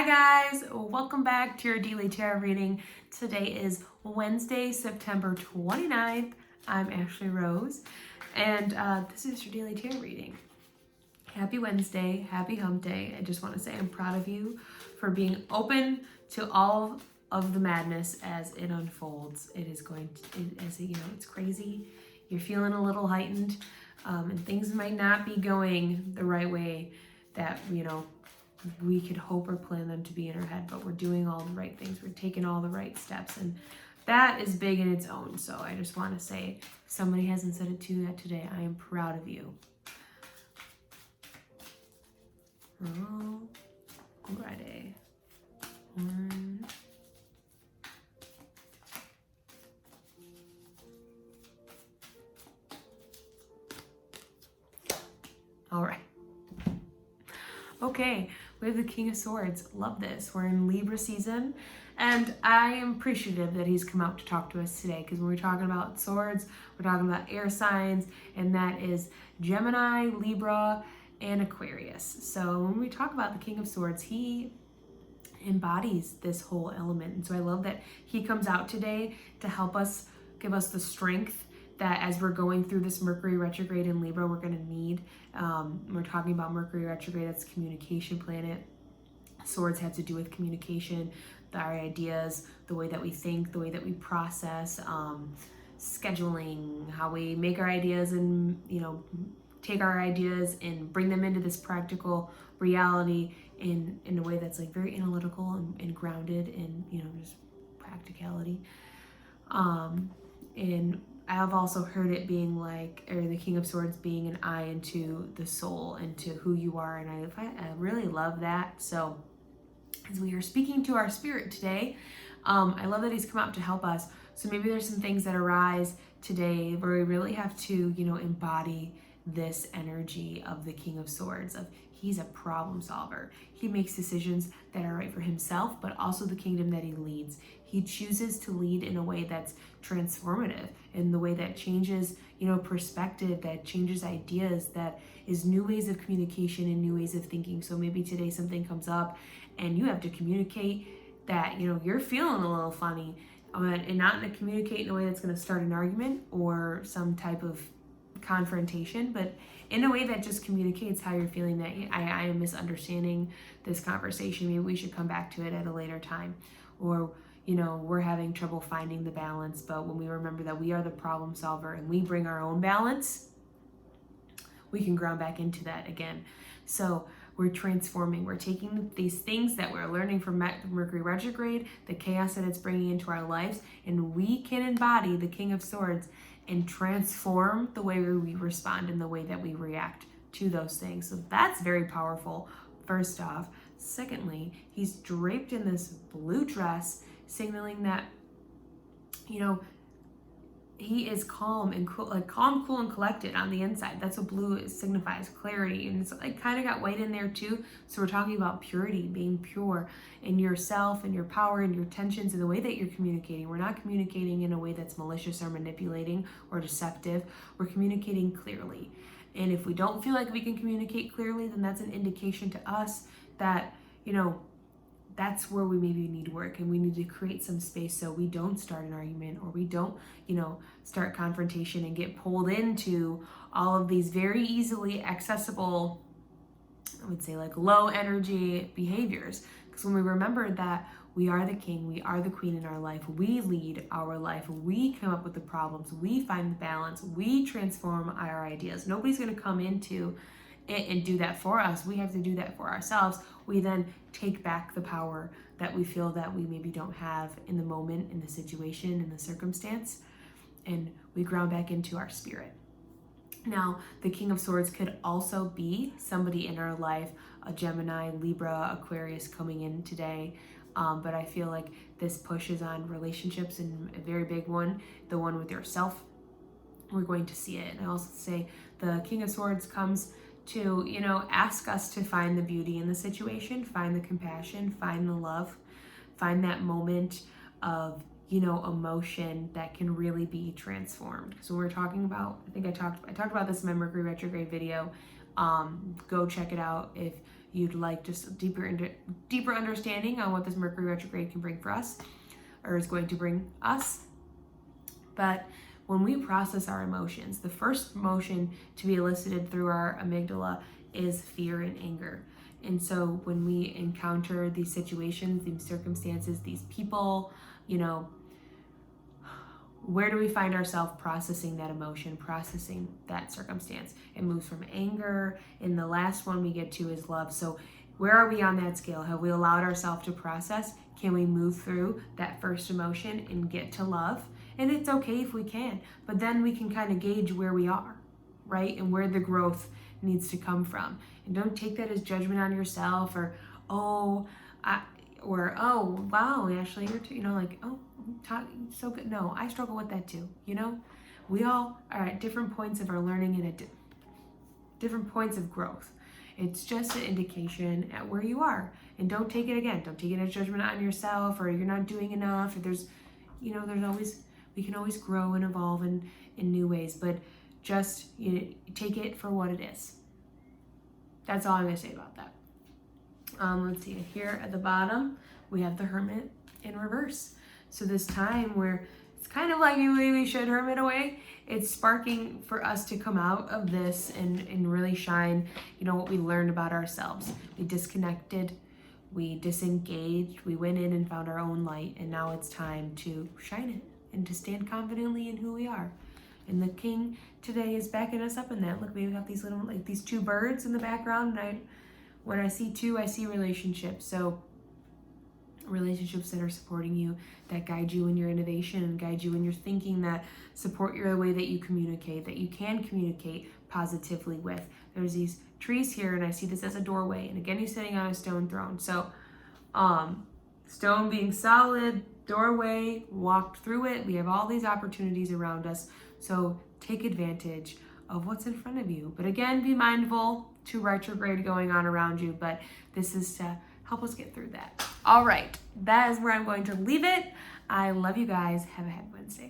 Hi guys, welcome back to your daily tarot reading. Today is Wednesday, September 29th. I'm Ashley Rose, and this is your daily tarot reading. Happy Wednesday, happy hump day. I just want to say I'm proud of you for being open to all of the madness as it unfolds. It is going to, it's crazy. You're feeling a little heightened, and things might not be going the right way that, we could hope or plan them to be in our head, but we're doing all the right things. We're taking all the right steps, and that is big in its own. So I just want to say, if somebody hasn't said it to you yet today, I am proud of you. Alrighty. All right. Okay, we have the King of Swords. Love this. We're in Libra season, and I am appreciative that he's come out to talk to us today, because when we're talking about swords, we're talking about air signs, and that is Gemini, Libra, and Aquarius. So when we talk about the King of Swords, he embodies this whole element. And so I love that he comes out today to help us, give us the strength that as we're going through this Mercury retrograde in Libra, we're going to need. We're talking about Mercury retrograde, that's communication planet. Swords have to do with communication, our ideas, the way that we think, the way that we process, scheduling, how we make our ideas and, take our ideas and bring them into this practical reality in a way that's like very analytical and grounded in, just practicality. And I've also heard it being like, or the King of Swords being an eye into the soul, into who you are. And I really love that. So as we are speaking to our spirit today, I love that he's come out to help us. So maybe there's some things that arise today where we really have to, embody this energy of the King of Swords, of he's a problem solver. He makes decisions that are right for himself, but also the kingdom that he leads. He chooses to lead in a way that's transformative, in the way that changes, perspective, that changes ideas, that is new ways of communication and new ways of thinking. So maybe today something comes up and you have to communicate that, you're feeling a little funny, and not to communicate in a way that's going to start an argument or some type of confrontation, but in a way that just communicates how you're feeling, that I am misunderstanding this conversation. Maybe we should come back to it at a later time. Or, we're having trouble finding the balance, but when we remember that we are the problem solver and we bring our own balance, we can ground back into that again. So we're transforming. We're taking these things that we're learning from Mercury retrograde, the chaos that it's bringing into our lives, and we can embody the King of Swords and transform the way we respond and the way that we react to those things. So that's very powerful, first off. Secondly, he's draped in this blue dress, signaling that, he is calm and cool, cool and collected on the inside. That's what blue signifies, clarity. And it's kind of got white in there too. So we're talking about purity, being pure in yourself and your power and your tensions and the way that you're communicating. We're not communicating in a way that's malicious or manipulating or deceptive. We're communicating clearly. And if we don't feel like we can communicate clearly, then that's an indication to us that, that's where we maybe need work, and we need to create some space so we don't start an argument, or we don't, start confrontation and get pulled into all of these very easily accessible, I would say, low energy behaviors. Because when we remember that we are the king, we are the queen in our life, we lead our life, we come up with the problems, we find the balance, we transform our ideas. Nobody's going to come into it and do that for us. We have to do that for ourselves. We then take back the power that we feel that we maybe don't have in the moment, in the situation, in the circumstance, and we ground back into our spirit. Now, the King of Swords could also be somebody in our life, a Gemini, Libra, Aquarius coming in today. But I feel like this pushes on relationships, and a very big one, the one with yourself. We're going to see it. And I also say the King of Swords comes to, ask us to find the beauty in the situation, find the compassion, find the love, find that moment of, emotion that can really be transformed. So we're talking about, I talked about this in my Mercury retrograde video. Go check it out if you'd like just deeper understanding on what this Mercury retrograde can bring for us, or is going to bring us. But when we process our emotions, the first emotion to be elicited through our amygdala is fear and anger. And so when we encounter these situations, these circumstances, these people, where do we find ourselves processing that emotion, processing that circumstance? It moves from anger, and the last one we get to is love. So where are we on that scale? Have we allowed ourselves to process? Can we move through that first emotion and get to love? And it's okay if we can, but then we can kind of gauge where we are, right? And where the growth needs to come from. And don't take that as judgment on yourself, or, oh, wow, Ashley, you're too, so good. No, I struggle with that too. We all are at different points of our learning and at different points of growth. It's just an indication at where you are. And don't take it as judgment on yourself, or you're not doing enough, or we can always grow and evolve in new ways, but just take it for what it is. That's all I'm going to say about that. Let's see, here at the bottom, we have the Hermit in reverse. So this time where it's kind of like maybe we should hermit away, it's sparking for us to come out of this and really shine, what we learned about ourselves. We disconnected, we disengaged, we went in and found our own light, and now it's time to shine it and to stand confidently in who we are. And the King today is backing us up in that. Look, we have these little, these two birds in the background, and when I see two, I see relationships. So relationships that are supporting you, that guide you in your innovation and guide you in your thinking, that support your way that you communicate, that you can communicate positively with. There's these trees here, and I see this as a doorway. And again, he's sitting on a stone throne. So stone being solid, doorway, walked through it. We have all these opportunities around us. So take advantage of what's in front of you. But again, be mindful to retrograde going on around you. But this is to help us get through that. All right, that is where I'm going to leave it. I love you guys. Have a happy Wednesday.